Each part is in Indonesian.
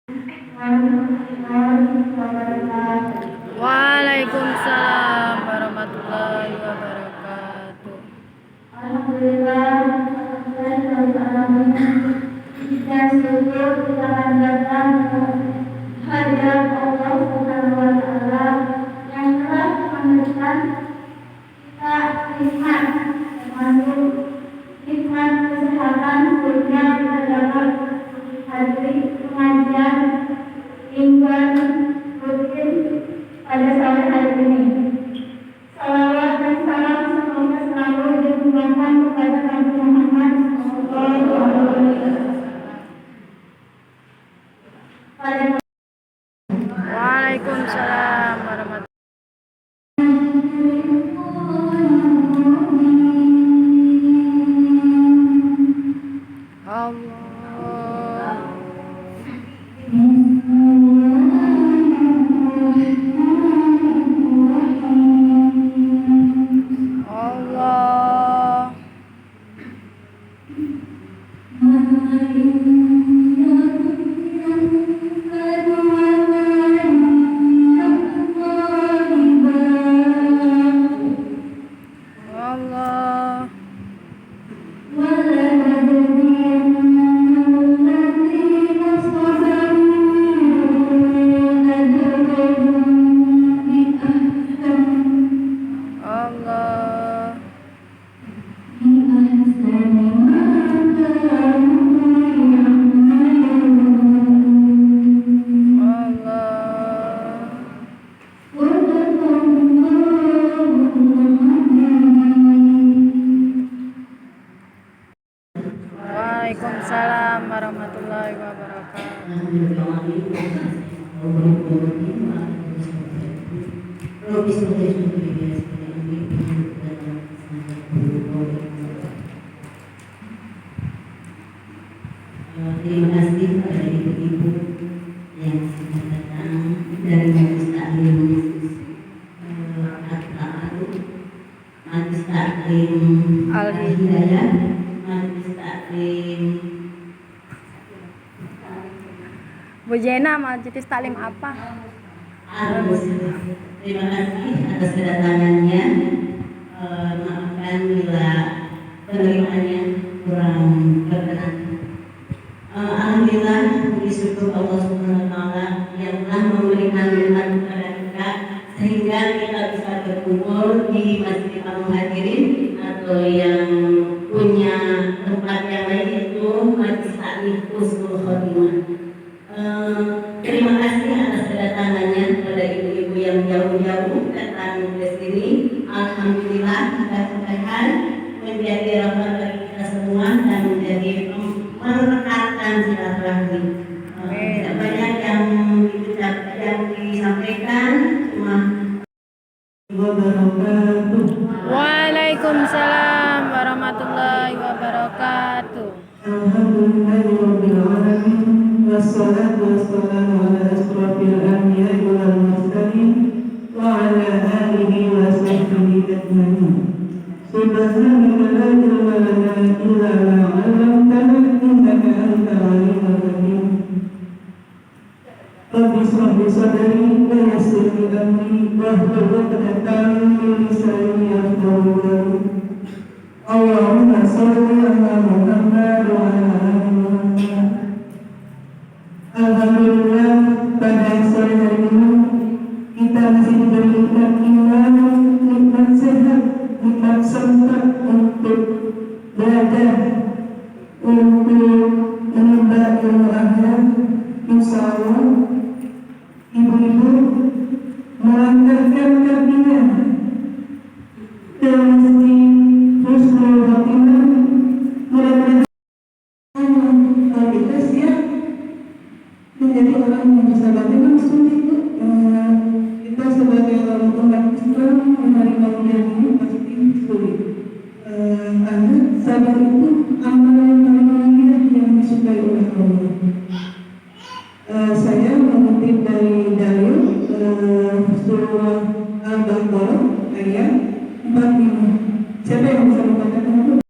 Waalaikumsalam warahmatullahi wabarakatuh. Alhamdulillah, dan syukur kita panjatkan kehadirat Allah Subhanahu wa Ta'ala yang telah memberikan kita nikmat, termasuk nikmat kesehatan sehingga kita dapat hadiri pengajian mingguan rutin pada sore hari ini. Salawat dan salam semoga selalu ditujukan kepada Nabi Muhammad sallallahu alaihi wasallam. Waalaikumsalam warahmatullahi Allah. Allah. Allah. Allah. Waalaikumsalam warahmatullahi wabarakatuh. Terima kasih kepada ibu-ibu yang sudah datang dari Majelis Taklim Majelis Taklim Al-Hidayah, Majelis Taklim Bu Jena, majelis taklim apa? Al-Muslim. Terima kasih atas kedatangannya. Maafkan bila penerimaannya kurang berkenan. Alhamdulillah, puji syukur Allah Subhanahu wa Ta'ala yang telah memberikan nikmat kepada kita sehingga kita bisa berkumpul di Masjid Al-Muhajirin atau yang punya tempat yang lain itu Majelis Taklim Husnul Khotimah. Terima kasih atas kedatangannya kepada ibu-ibu yang jauh-jauh datang ke sini. Alhamdulillah, mudah-mudahan menjadi rahmat bagi kita semua dan menjadi merekatkan silaturahmi. Tidak banyak yang disampaikan, cuma Waalaikumsalam warahmatullahi wabarakatuh. Alhamdulillahirrabbilalamin. Wassalatu wassalamu ala asrafil anbiya'i wal mursalin wa ala alihi wa sahbihi ajma'in. Subhanaka la ilma lana illa ma 'allamtana innaka antal alimul hakim. Rabbi shrah li sadri wa yassir li amri wahlul 'uqdatam min lisani yafqahu qawli. Allahumma shalli ala Muhammad wa ala ali Muhammad. Alhamdulillah, pada sore hari ini kita masih diberikan iman, nikmat sehat, nikmat sempat untuk belajar, untuk menimba ilmu akhirat. Insya Allah ibu-ibu melangkahkan kakinya ke Masjid Husnul Khotimah. Mudah-mudahan kita siap menjadi orang yang bisa batin langsung itu. Kita sebagai orang umat Islam menerima ujian ini pasti sulit. Karena sabar itu amal yang paling mulia yang disukai oleh Allah. Saya mengutip dari dalil surah Al-Baqarah ayat 45. Siapa yang bisa mengatakan itu?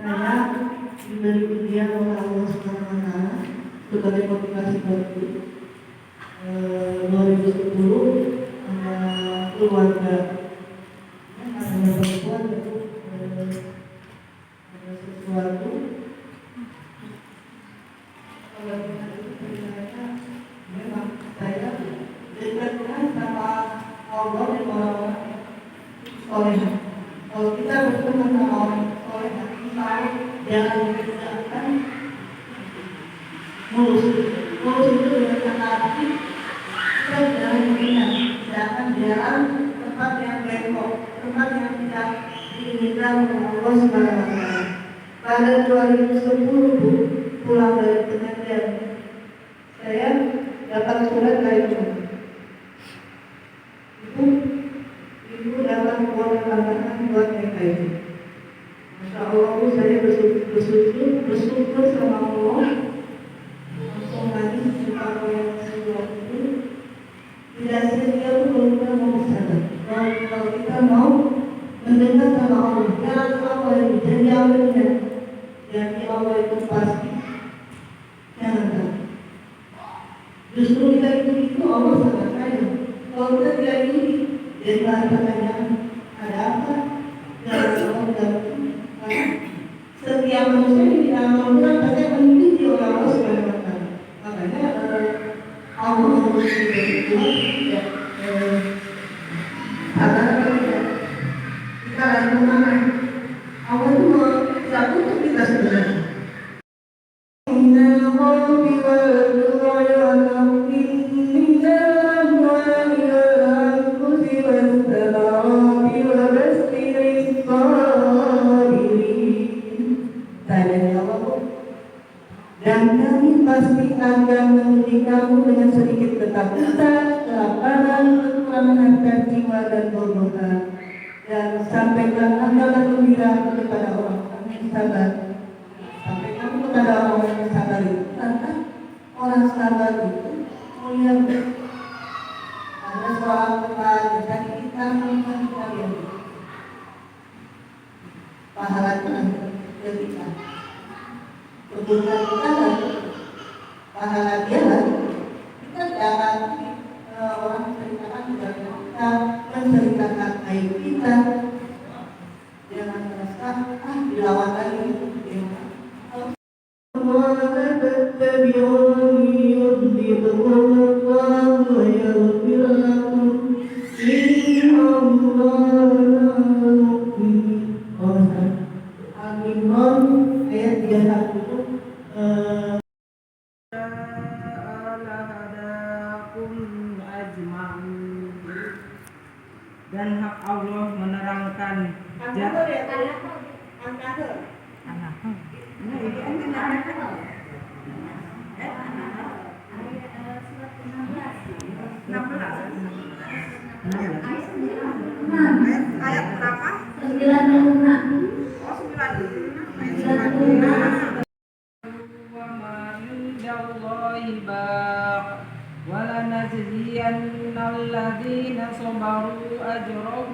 saya diberi ujian oleh Allah Subhanahu wa Ta'ala sebagai motivasi baru. 2010 ada keluarga, ada perempuan itu ada sesuatu kalau itu ternyata memang saya dekatkan sama Allah dan orang-orang soleh. Kalau kita bertemu sama orang soleh, kita jangan mengerjakan mulus itu dengan kata arti kita jangan mengingat, jangan jalan tempat yang bengkok, tempat yang tidak diinginkan oleh Allah Subhanahu wa Ta'ala. Pada 2010 pulang dari pengajian, saya dapat surat dari ibu dapat keluarga buat mereka itu. Masya Allah, saya bersyukur sama Allah. Langsung lagi kalau yang sebuah itu tidak sia-sia pun kalau kita mau bersabar. Kalau kita mau mendengar sama Allah, jangan apa yang jadi awalnya. Jadi Allah itu pasti jangan tahu. Justru kita itu Allah sangat kaya. Kalau kita tidak ini, jadi bahan pertanyaan ada apa? Jangan Allah dalam setiap manusia di dalam Al-Quran pasti mengikuti oleh Allah Subhanahu wa Ta'ala. Makanya Allah harus tidak sadar tidak kita lagi kemana? Allah itu tidak untuk kita sebenarnya. Dan kami pasti akan menguji kamu dengan sedikit ketakutan, kelaparan, kekurangan harta jiwa dan bodohan. Dan sampaikan kabar gembira kepada orang-orang yang sabar. Sampaikan kepada orang-orang yang sabar itu, karena orang sabar itu mulia. Ada seorang teman dari kita melihat kalian pahalanya ketika kebutuhan kita dan pahala dia lah. Kita jangan orang menceritakan kebutuhan kita, menceritakan aib kita. Jangan merasa dilawan lagi. Ayat 31 itu dan hak Allah menerangkan ayat berapa? 96. Walanajziyannalladzina sabaru ajrahum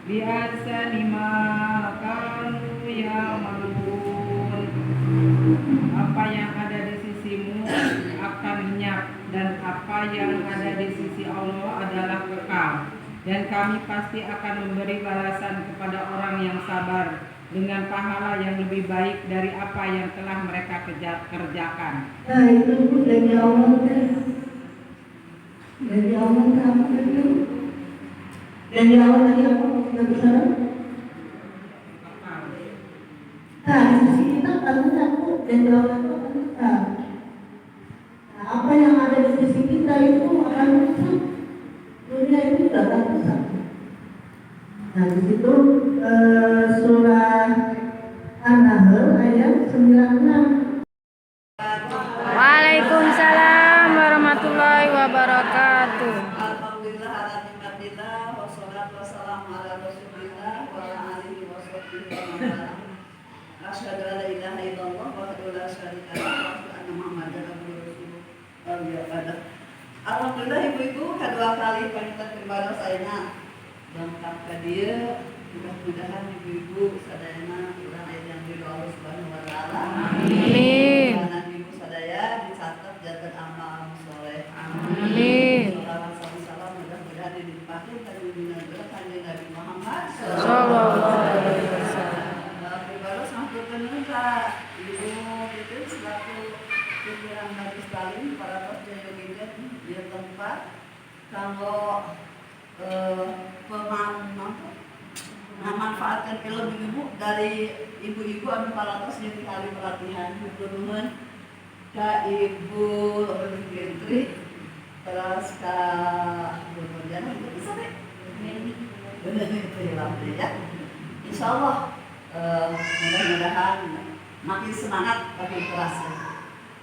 bi'ahsani ma kanu ya'malun. Apa yang ada di sisimu akan lenyap, dan apa yang ada di sisi Allah adalah kekal. Dan kami pasti akan memberi balasan kepada orang yang sabar dengan pahala yang lebih baik dari apa yang telah mereka kerjakan. nah itu pun dari Allah dari Allah apa itu? Dari Allah tadi apa kita bicara? Nah, di sisi kita akan takut dan Allah itu akan tetap. Nah, apa yang ada di sisi kita itu akan rusak. Dunia itu tidak akan rusak. Nah, di situ surah An-Nahl ayat 96. Waalaikumsalam warahmatullahi wabarakatuh. Alhamdulillah ala nikmatillah wassalatu wassalamu ala rasulillah wa ala alihi wa sahbihi wa man wala. Asyhadu an la ilaha illallah wa la syarika lah wa asyhadu anna Muhammadan abduhu wa rasuluh. Alhamdulillah ibu-ibu kedua kali panggilan kepada saya lengkap ke dia. Mudah-mudahan ibu-ibu sadayana urang aya yang ridho Allah Subhanahu wa taala. Amin. Dan ibu sadaya sekali para percaya di tempat kalau memanfaatkan film ibu dari ibu-ibu anu palatos jadi kali pelatihan nuhun ka ibu Gentri terus ka ibu Nurjana itu bisa deh benar itu ya insya Allah mudah-mudahan makin semangat makin kerasnya.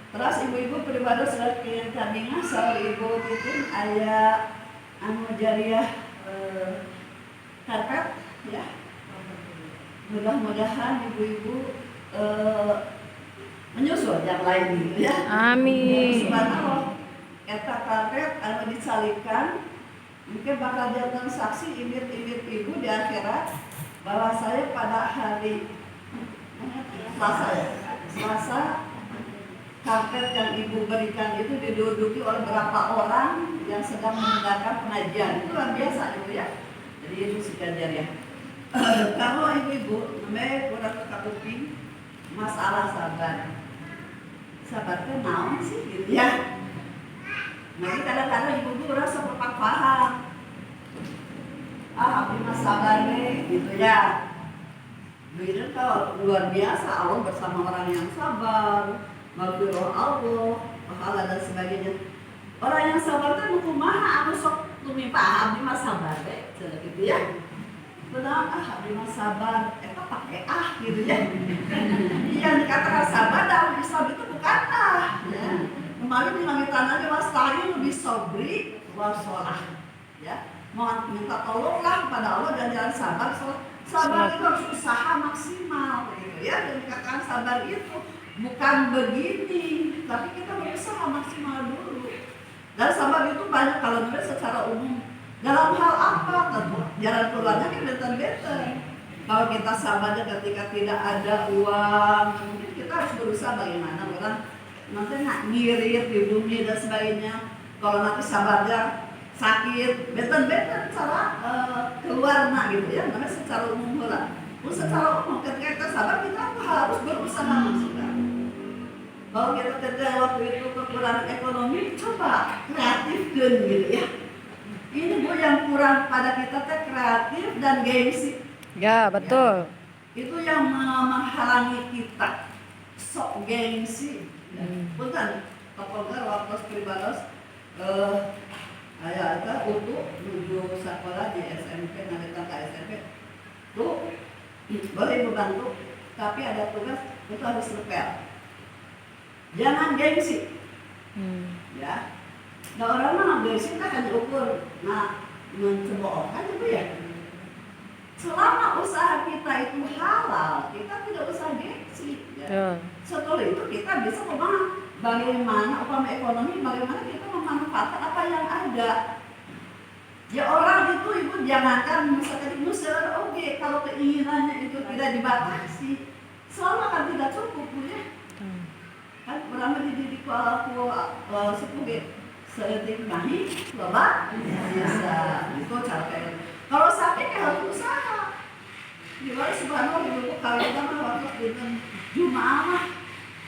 Terus ibu-ibu pribadi sudah kirim kambingnya soal ibu Titin ayah anu jariah karpet ya. Mudah-mudahan ibu-ibu menyusul yang lain gitu ya. Amin. Subhanallah. Eta karpet anu disalibkan mungkin bakal jadi saksi imit-imit ibu di akhirat bahwa saya pada hari Selasa karpet yang ibu berikan itu diduduki oleh beberapa orang yang sedang mendengarkan pengajian. Itu luar biasa ibu ya. Jadi itu sejajar ya. Kalau ibu-ibu namanya kurang kekuping masalah sabar. Sabar itu naon sih gitu ya. Nanti kadang-kadang ibu-ibu rasa perpak paham. Abdi mas sabar nih gitu ya. Begitu kalau luar biasa Allah bersama orang yang sabar, maghfirah Allah, pahala dan sebagainya. Orang yang sabar itu kumaha anu sok tumipa abdi mas sabar deh, gitu ya. Benar abdi mas sabar, eta pakai gitu ya. Yang dikatakan sabar dalam Islam itu bukan ya. Kemarin di langit tanahnya wasta'inu lebih sobri wasolah ya. Mohon minta tolonglah kepada Allah dan jangan sabar. Sabar itu harus usaha maksimal gitu ya. Dan dikatakan sabar itu bukan begini, tapi kita berusaha maksimal dulu. Dan sabar itu banyak kalau nulis secara umum. Dalam hal apa? Jalan keluarnya kan better. Kalau kita sabarnya ketika tidak ada uang, mungkin kita harus berusaha bagaimana orang nanti nggak ngirit di bumi dan sebagainya. Kalau nanti sabarnya sakit, better cara keluar gitu ya, namanya secara umum lah. Secara umum ketika kita sabar kita harus berusaha maksimal. Kalau kita kerja waktu itu kekurangan ekonomi, coba kreatifkan gitu ya. Ini bu yang kurang pada kita teh kreatif dan gengsi. Ya betul. Ya. Itu yang menghalangi kita sok gengsi. Ya. Bukan Kapolgar waktu pribados ayah itu untuk menuju sekolah di SMP, nantikan ke SMP tuh boleh membantu, tapi ada tugas itu harus repel, jangan gengsi ya. Nah orang mah gengsi kan hanya ukur mencemooh kan itu ya. Selama usaha kita itu halal, kita tidak usah gengsi ya. Setelah itu kita bisa memahami bagaimana upama ekonomi, bagaimana kita memanfaatkan apa yang ada. Ya orang itu ibu jangankan misalkan ibu oke, kalau keinginannya itu tidak dibatasi, selama kan tidak cukup ya. Kan orang dididik aku sepuge seetik nahi loba biasa itu cara kayak. Kalau sampai harus usaha. Di luar subhanallah ibu kalau kita mah waktu dengan Jumaah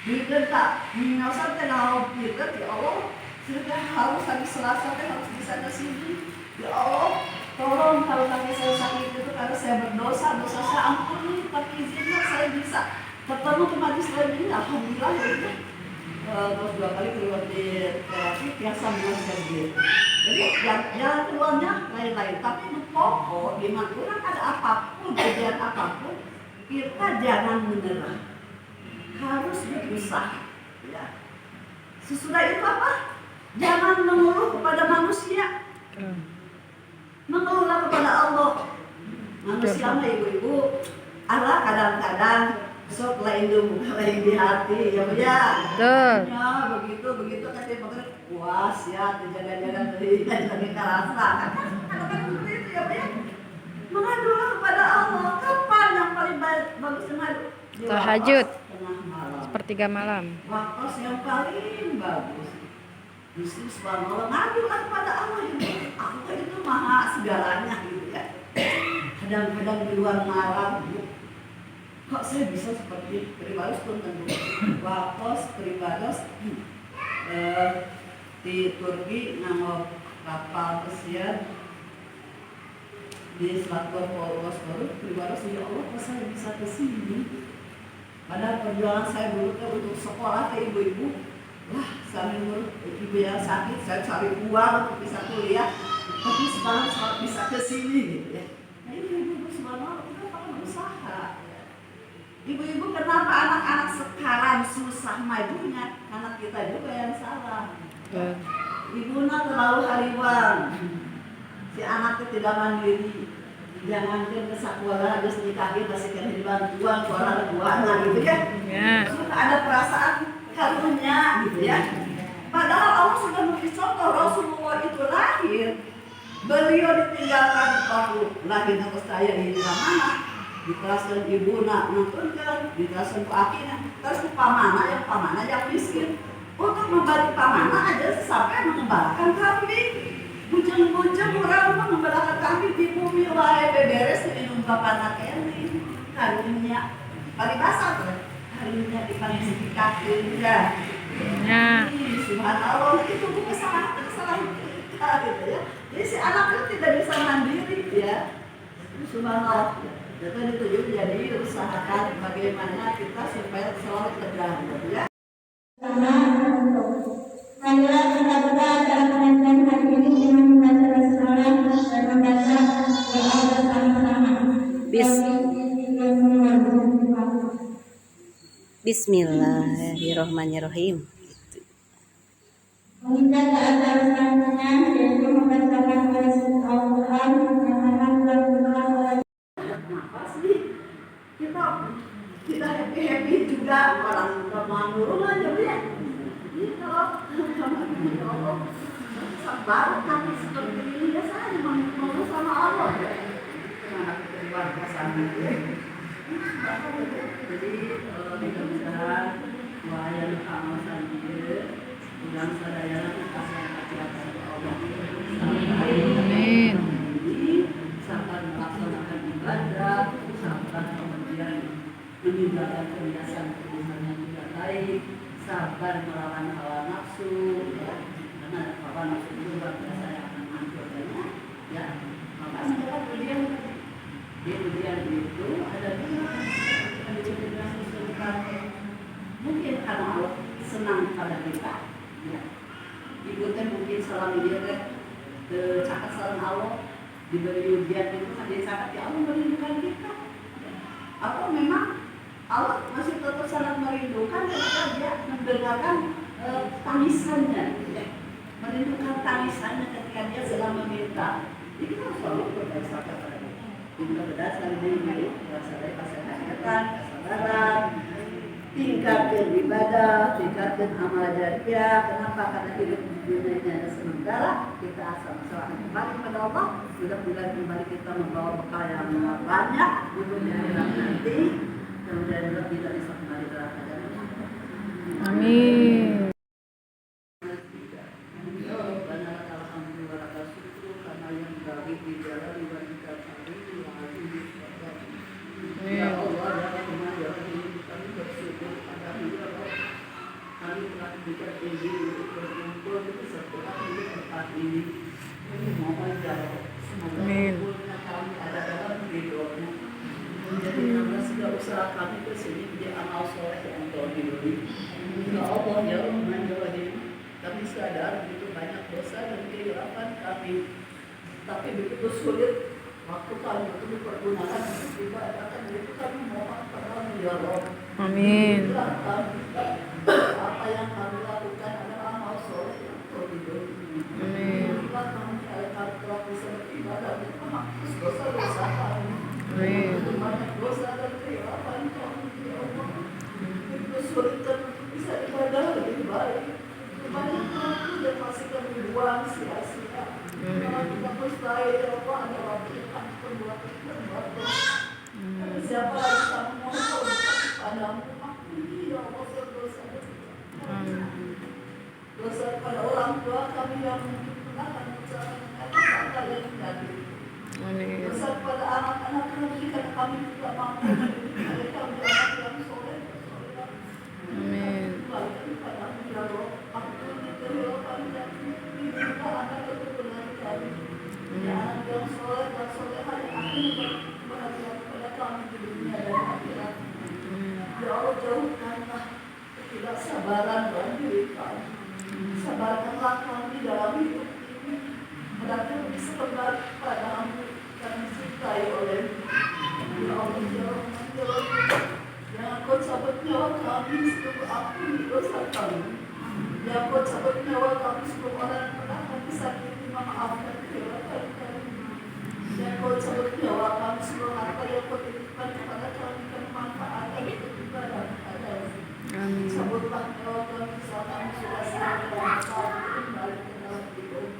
Biden tak minasal teh naon Biden ya Allah sudah harus hari Selasa teh harus bisa ke sini ya Allah tolong kalau kaki saya sakit itu karena saya berdosa dosa saya ampuni tapi izinnya saya bisa ketemu ke majlis lain ini alhamdulillah ya itu terus 2 kali keluar di terapi biasa mengajar gitu. Jadi jalan keluarnya lain-lain tapi pokok di mana orang ada apapun kejadian apapun kita jangan menyerah. Harus berusaha ya. Sesudah itu apa? Jangan mengeluh kepada manusia. Mengeluhlah kepada Allah. Manusia mah ibu-ibu Allah kadang-kadang sok lain di hati ya Bu ya. Ya begitu kasih pakai puas ya jaga-jaga dari kerasa kan kadang-kadang seperti itu ya Bu ya. Mengadulah kepada Allah. Kapan yang paling bagus mengadu? Tahajud. Sepertiga malam. Waktu yang paling bagus. Justru subhanallah ngadulah kepada Allah ini. Aku kan itu maha segalanya gitu ya. Kadang-kadang di luar malam, kok saya bisa seperti pribados pun tentu. Waktu pribados di Turki nama kapal pesiar di Selat Bosporus, ya Allah, kok saya bisa ke sini? Padahal perjuangan saya dulu untuk sekolah ke ibu-ibu, wah sambil ibu yang sakit, saya cari uang untuk bisa kuliah, tapi sekarang saya bisa ke sini gitu ya. Nah ini ibu-ibu subhanallah, kenapa kan usaha? Ibu-ibu kenapa anak-anak sekarang susah majunya? Anak kita juga yang salah. Ibunya terlalu hariwan, si anak itu tidak mandiri. Jangan ke sekolah harus nikahin masih kena dibantuan suara buana gitu kan? Suka ada perasaan karunia gitu ya. Padahal Allah sudah memberi contoh. Rasulullah itu lahir, beliau ditinggalkan waktu lahir ke saya di mana? Di kelaskan ibu nak nontonkan, di kelaskan akhirnya, terus pamana yang miskin. Untuk membantu pamana aja sampai mengembalakan kambing. Bujang-bujang orang mengembalakan kambing di bumi wae beberes minum bapak ini karunia paribasa tuh karunia dipanggil ya. Subhanallah itu bukan kesalahan kita gitu ya. Jadi si anak itu tidak bisa mandiri ya. Subhanallah. Jadi itu jadi usahakan bagaimana kita supaya selalu tegak ya. Marilah kita berdoa dalam pengajian hari ini dengan membaca salam dan membaca doa bersama-sama. Bismillahirrahmanirrahim. Meminta ke atas namanya yaitu membacakan Al-Quran yang akan dilakukan oleh Kenapa sih kita happy juga orang menurun aja ya. Kalau sabar kami seperti ini ya saya mau sama Allah ya. Kenapa kita dibawa sana ya? Jadi mudah-mudahan wayang kawasan dia dan sadaya kasih hati-hati Allah. Amin. Sampai melaksanakan ibadah, sampai kemudian meninggalkan kebiasaan-kebiasaan yang tidak baik. Sabar melawan hawa nafsu ya. Karena hawa nafsu itu luar biasa yang akan menghancurkannya ya. Maka setelah ujian itu ada mungkin karena Allah senang pada kita ya. Ibu kan mungkin selama dia kan catat salam Allah diberi ujian itu kan dia catat ya Allah merindukan kita ya. Atau memang Allah masih tetap sangat merindukan ketika dia mendengarkan tangisannya, ya. Merindukan tangisannya ketika dia sedang meminta. Jadi kita harus selalu berdasar kepada dia. Kita berdasar dari berdasar kesehatan, kesabaran, tingkatkan ibadah, tingkatkan amal jariah. Kenapa? Karena hidup di dunia ini ada sementara. Kita sama-sama kembali kepada Allah. Mudah-mudahan kembali kita membawa bekal yang banyak untuk di akhirat nanti. Kemudian kita bisa kembali ke akhirat. Amin. Ya Allah, ya Rahman, ya Rahim, kami bersyukur padamu ya Allah. Kami telah diberikan izin untuk berkumpul di satu hari tempat ini. Kami mohon ya Allah, semoga kumpulnya kami ada dalam ridho-Nya. Jadi karena segala usaha kami ke sini menjadi amal soleh yang Engkau ridhoi. Ya Allah, ya Rahman, ya Rahim, kami sadar begitu banyak dosa dan kehilapan kami. Tapi begitu sulit waktu kami itu dipergunakan untuk ibadah, itu kami mohon kepada ya Allah. Amin. Apa yang kami lakukan adalah amal soleh yang Engkau ridhoi. Amin. Kami telah bisa beribadah dan menghapus dosa-dosa kami. Amin. Banyak dosa dan kehilapan kami ya Allah. Kesulitan untuk bisa ibadah lebih baik. Banyak waktu dan masih kami buang sia-sia. Kalau kita mustahil ya Allah adalah berikan perbuatan. Siapa yang kami mohon padamu ampuni ya Allah dosa. Dosa pada orang tua kami yang mungkin pernah kami ucapkan kata yang negatif. Amin. Dosa pada anak-anak kami karena kami tidak mampu mereka menjadi anak yang soleh. Amin. Kembali padamu ya Allah. Ampuni kesabaran dalam diri kami. Sabarkanlah kami dalam hidup ini. Hendaknya bisa kembali padamu dan dicintai olehmu. Ya Allah, ya Allah, jangan kau cabut nyawa kami sebelum ampuni dosa kami. Jangan kau cabut nyawa kami sebelum orang yang pernah kami sakiti memaafkan kesalahan kami. Jangan kau cabut nyawa kami sebelum harta yang kau titipkan kepada kami kemanfaatan untuk ibadah kepadamu. Amin. Cabutlah nyawa kami saat kami sudah sadar dan saat kembali ke dalam hidup.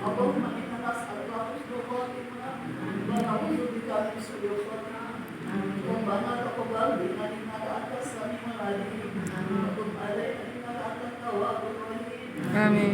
Allahumma inna nas'aluka husnul khotimah wa na'udzubika min su'il khotimah. Rabbana taqabbal minna innaka antas samiul alim wa tub 'alaina innaka antat tawwabur rahim. Amin.